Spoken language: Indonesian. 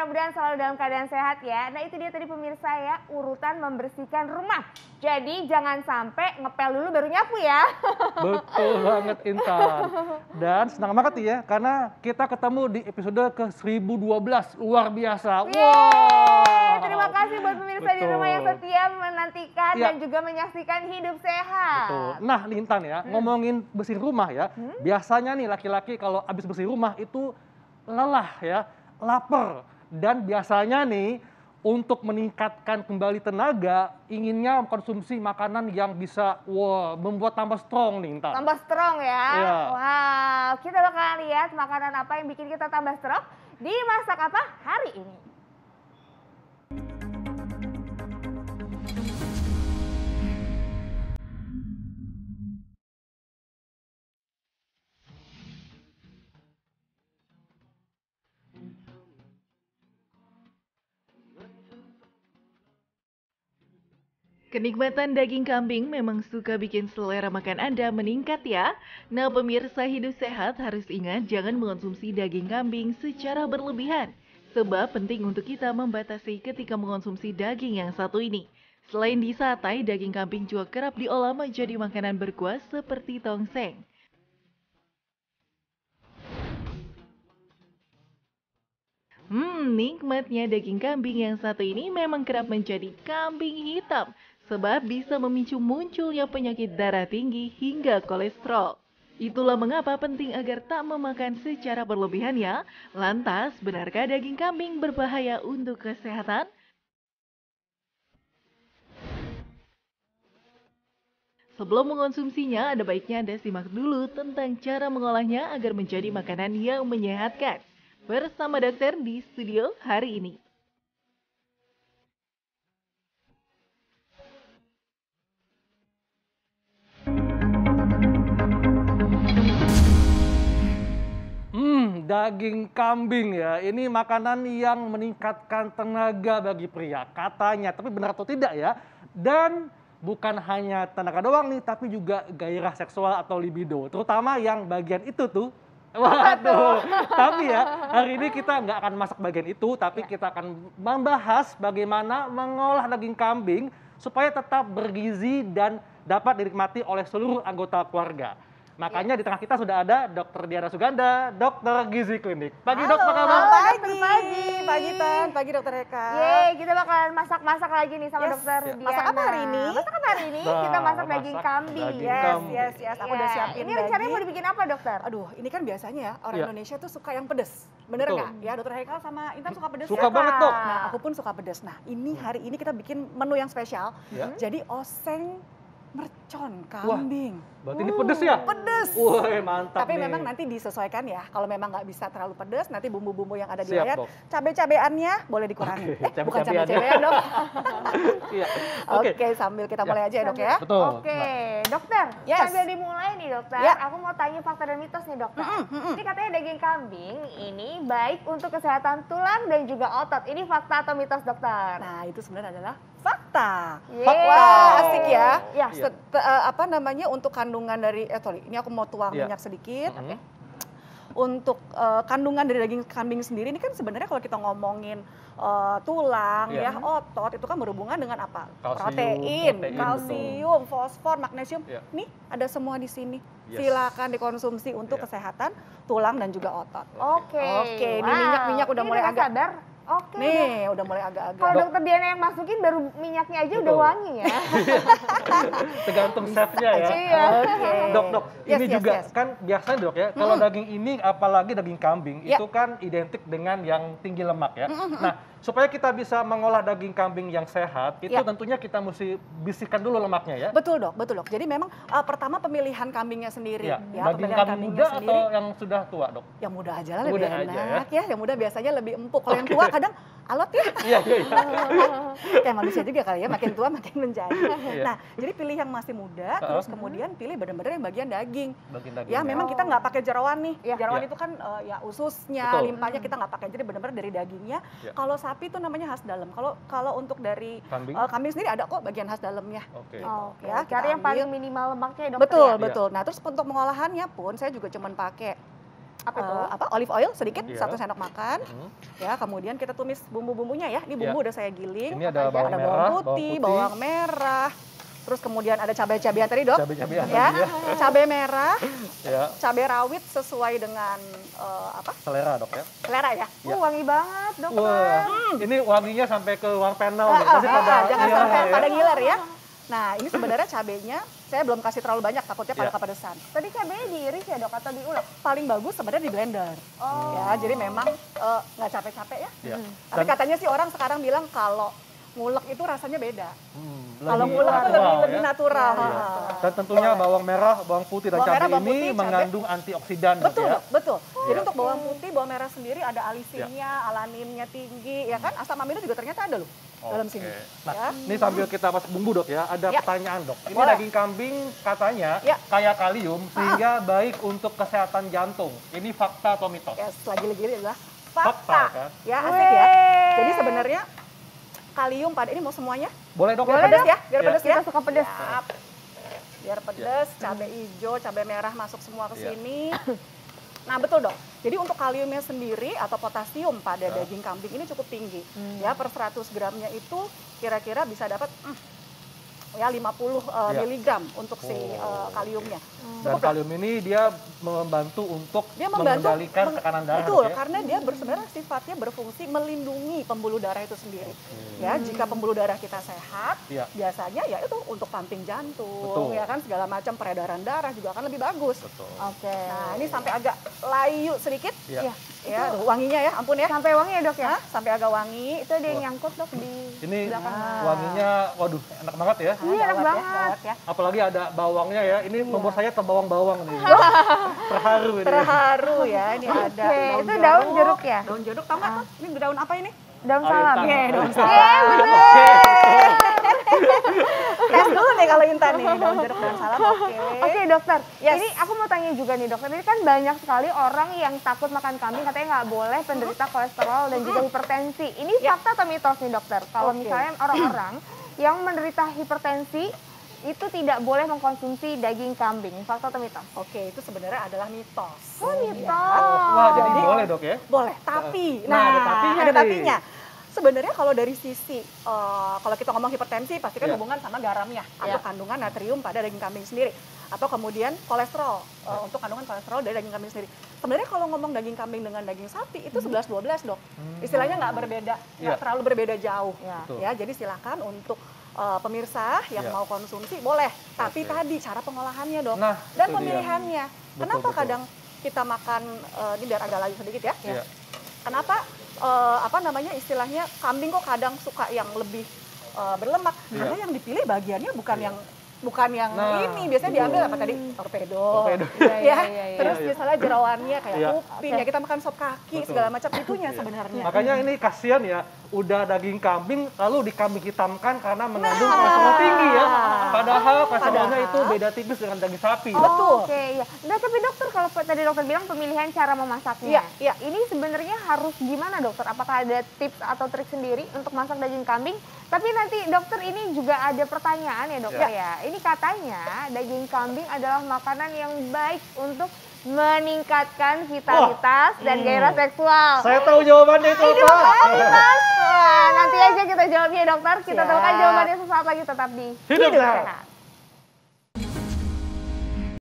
mudah-mudahan selalu dalam keadaan sehat ya. Nah itu dia tadi pemirsa ya, urutan membersihkan rumah. Jadi jangan sampai ngepel dulu baru nyapu ya. Betul banget Intan. Dan senang banget nih ya, karena kita ketemu di episode ke 1012, luar biasa. Wow. Terima kasih buat pemirsa di rumah yang setia menantikan dan juga menyaksikan Hidup Sehat. Betul. Nah nih Intan ya, ngomongin bersihin rumah ya, biasanya nih laki-laki kalau habis bersih rumah itu lelah ya, lapar, dan biasanya nih untuk meningkatkan kembali tenaga, inginnya konsumsi makanan yang bisa membuat tambah strong nih Intan. Tambah strong ya. Iya. Wow, kita bakalan lihat makanan apa yang bikin kita tambah strong di Masak Apa hari ini. Kenikmatan daging kambing memang suka bikin selera makan Anda meningkat ya. Nah pemirsa Hidup Sehat harus ingat jangan mengonsumsi daging kambing secara berlebihan. Sebab penting untuk kita membatasi ketika mengonsumsi daging yang satu ini. Selain disate, daging kambing juga kerap diolah menjadi makanan berkuah seperti tongseng. Nikmatnya daging kambing yang satu ini memang kerap menjadi kambing hitam. Sebab bisa memicu munculnya penyakit darah tinggi hingga kolesterol. Itulah mengapa penting agar tak memakan secara berlebihan ya. Lantas, benarkah daging kambing berbahaya untuk kesehatan? Sebelum mengonsumsinya, ada baiknya Anda simak dulu tentang cara mengolahnya agar menjadi makanan yang menyehatkan. Bersama dokter di studio hari ini. Daging kambing ya, ini makanan yang meningkatkan tenaga bagi pria katanya, tapi benar atau tidak ya? Dan bukan hanya tenaga doang nih, tapi juga gairah seksual atau libido, terutama yang bagian itu tuh. Waduh, tapi ya hari ini kita nggak akan masak bagian itu, tapi kita akan membahas bagaimana mengolah daging kambing supaya tetap bergizi dan dapat dinikmati oleh seluruh anggota keluarga. Makanya di tengah kita sudah ada Dr. Diana Suganda, dokter gizi klinik. Pagi dok, apa kabar? Pagi Tan, pagi dokter Eka. Yeay, kita bakalan masak-masak lagi nih sama dokter Diana. Masak apa hari ini? Masak apa hari ini? Kita masak daging kambing. Yes. Aku udah siapin ini rencananya mau dibikin apa dokter? Aduh, ini kan biasanya ya orang Indonesia tuh suka yang pedes. Bener nggak? Ya dokter Heka sama Intan suka pedes. Suka banget dok. Nah aku pun suka pedes. Nah ini hari ini kita bikin menu yang spesial. Jadi oseng mercon kambing. Berarti ini pedes ya? Pedes. Wah mantap. Tapi nih. memang nanti disesuaikan ya. Kalau memang nggak bisa terlalu pedes, nanti bumbu-bumbu yang ada di Siap, layar, Dok. cabai-cabeannya boleh dikurangi. Bukan cabai-cabean. cabai-cabean dok. Iya. Oke, sambil kita mulai aja ya dok ya. Betul. Oke, dokter. Yes. Sambil dimulai nih dokter, Ya. aku mau tanya fakta dan mitos nih dokter. Ini katanya daging kambing ini baik untuk kesehatan tulang dan juga otot. Ini fakta atau mitos dokter? Nah itu sebenarnya adalah fakta. Yeay. Wah asik ya. Ya. Apa namanya untuk kandungan dari ini aku mau tuang minyak sedikit. Untuk kandungan dari daging kambing sendiri ini kan sebenarnya kalau kita ngomongin tulang ya otot itu kan berhubungan dengan apa? Protein, kalsium, fosfor, magnesium. Nih ada semua di sini. Silakan dikonsumsi untuk kesehatan tulang dan juga otot. Oke. Ini minyak udah mulai agak sadar. Oke. Nih udah mulai agak-agak. Kalau dokter Diana yang masukin baru minyaknya aja udah wangi ya. Tergantung chefnya ya. Iya. Dok, ini juga kan biasanya dok ya, kalau daging ini apalagi daging kambing itu kan identik dengan yang tinggi lemak ya. Nah, supaya kita bisa mengolah daging kambing yang sehat, itu tentunya kita mesti bersihkan dulu lemaknya ya. Betul dok. Jadi memang pertama pemilihan kambingnya sendiri. Ya, daging kambing muda atau yang sudah tua dok? Yang muda aja lah lebih enak ya. Yang muda biasanya lebih empuk. Kalau yang tua kadang alot ya. Iya. Kayak manusia juga kali ya, makin tua makin menjadi. Nah, jadi pilih yang masih muda, terus kemudian pilih benar-benar yang bagian daging. Ya, memang kita nggak pakai jeroan nih. Jeroan itu kan ya ususnya, limpahnya kita nggak pakai. Jadi benar-benar dari dagingnya. Kalau sapi itu namanya khas dalam. Kalau untuk dari kambing sendiri ada kok bagian khas dalamnya. Ya, cari yang paling minimal lemaknya ya dokter. Betul. Nah, terus untuk pengolahannya pun saya juga cuman pakai olive oil sedikit, Iya. 1 sendok makan. Ya, kemudian kita tumis bumbu-bumbunya ya. Ini bumbu udah saya giling. Ini ada bawang merah, bawang putih, bawang merah. Terus kemudian ada cabai-cabean tadi, Dok. Cabai-cabean, Ya, iya. cabai merah, Ya, cabai rawit sesuai dengan selera dok ya. selera ya. Ya. Wangi banget dokter. Wah, ini wanginya sampai ke ruang panel nih. Pasti Jangan ngiler sampai ya. pada ngiler ya. Nah, ini sebenarnya cabenya saya belum kasih terlalu banyak, takutnya pada Ya. kepedesan. Tadi cabenya diiris ya dok atau diulek? Paling bagus sebenarnya di blender. Oh. Ya, jadi memang nggak capek-capek ya. Ya. Tapi katanya sih orang sekarang bilang kalau ngulek itu rasanya beda. Kalau Lebih ngulek itu natural, lebih ya. natural. Iya. Dan tentunya bawang merah, bawang putih dan Bawang merah, cabai bawang ini putih, cabai. mengandung antioksidan dok Betul, ya. betul. Jadi Iya. untuk bawang putih, bawang merah sendiri ada alisinnya, alaninnya tinggi, ya kan? Asam amino juga ternyata ada loh dalam Oke. sini. Nah, Ya. ini sambil kita pas bumbu dok ya, ada Ya. pertanyaan dok. Ini Boleh. daging kambing katanya Ya. kaya kalium sehingga baik untuk kesehatan jantung. Ini fakta atau mitos? Ya, lagi-lagi adalah Fakta, fakta. kan? Ya, asik ya. Weh. Jadi sebenarnya kalium pada ini mau semuanya? Boleh dok? Biar ya? pedes ya, biar Ya. pedes ya. Kita suka pedes. Siap. Biar pedes, cabai hijau, cabai merah masuk semua ke Ya. sini. Nah, betul dok. Jadi untuk kaliumnya sendiri atau potasium pada Ya. daging kambing ini cukup tinggi. Ya, per 100 gramnya itu kira-kira bisa dapat ya 50 Ya. miligram untuk si Oh. kaliumnya. Dan Cukup lah. kalium ini dia membantu untuk Dia membantu mengendalikan tekanan darah. betul, dok, ya? karena dia sebenarnya sifatnya berfungsi melindungi pembuluh darah itu sendiri. Ya, jika pembuluh darah kita sehat, Iya. biasanya ya itu untuk pumping jantung, Betul. ya kan segala macam peredaran darah juga akan lebih bagus. Betul. Oke. Nah, ini sampai agak layu sedikit. Iya. Ya, aduh, wanginya ya, ampun ya. Sampai wangi ya dok ya? Hah? Sampai agak wangi. Itu ada yang nyangkut dok di Ini belakang. wanginya, waduh, enak banget ya. Iya, enak Gawat ya, banget. gawat ya. Apalagi ada bawangnya ya. Ini membuat saya terbawang-bawang nih. Terharu ini. Terharu ya, ini ada Oke, itu daun jeruk ya? Daun jeruk, tahu nggak tuh? Ini daun apa ini? Daun Oh, salam. Intan. Iya, daun salam. salam. Oke. Tes dulu nih kalau Intan nih, daun jeruk, daun salam, oke. Oke dokter, Yes. ini aku mau tanya juga nih dokter, ini kan banyak sekali orang yang takut makan kambing katanya nggak boleh penderita kolesterol dan juga hipertensi. Ini Ya. fakta atau mitos nih dokter? Kalau Oke. misalnya orang-orang yang menderita hipertensi itu tidak boleh mengkonsumsi daging kambing, fakta atau mitos? Oke, itu sebenarnya adalah mitos. Oh mitos. Wah, jadi Jadi- boleh dok ya? Boleh, tapi. Nah, ada tapinya ada nih. tapinya. Sebenarnya kalau dari sisi, kalau kita ngomong hipertensi, pasti kan Iya. hubungan sama garamnya atau Iya. kandungan natrium pada daging kambing sendiri. Atau kemudian kolesterol, untuk kandungan kolesterol dari daging kambing sendiri. Sebenarnya kalau ngomong daging kambing dengan daging sapi, itu 11-12 dok. Istilahnya nggak berbeda, nggak Iya. terlalu berbeda jauh. Ya. Betul. Ya, jadi silakan untuk pemirsa yang Iya. mau konsumsi boleh. Tapi Oke. tadi cara pengolahannya dok. Nah, Dan itu dia. pemilihannya. Kenapa betul. kadang kita makan, ini biar agak layu sedikit ya. Iya. Kenapa istilahnya kambing kok kadang suka yang lebih berlemak? Iya. Karena yang dipilih bagiannya bukan Iya. yang Nah, ini. Biasanya betul. diambil apa tadi? Torpedo. Torpedo. Iya, Ya. iya. Terus Iya, iya. misalnya jerawannya kayak Iya. kuping, ya kita makan sop kaki Betul. segala macam itunya Iya. sebenarnya. Makanya ini kasihan ya, udah daging kambing lalu dikambing hitamkan karena mengandung kolesterol tinggi ya. Padahal kolesterolnya Padahal- itu beda tipis dengan daging sapi. Oh, Betul. Oke, iya. Nah, tapi dokter kalau tadi dokter bilang pemilihan cara memasaknya. Iya, iya. Ini sebenarnya harus gimana dokter? Apakah ada tips atau trik sendiri untuk masak daging kambing? Tapi nanti dokter ini juga ada pertanyaan ya dokter ya. Ini katanya daging kambing adalah makanan yang baik untuk meningkatkan vitalitas dan gairah seksual. Saya tahu jawabannya itu Ini apa. makanya mitos. Wah, nanti aja kita jawabnya dokter. Kita Siap. tahu kan jawabannya sesaat lagi tetap di Hidup Sehat.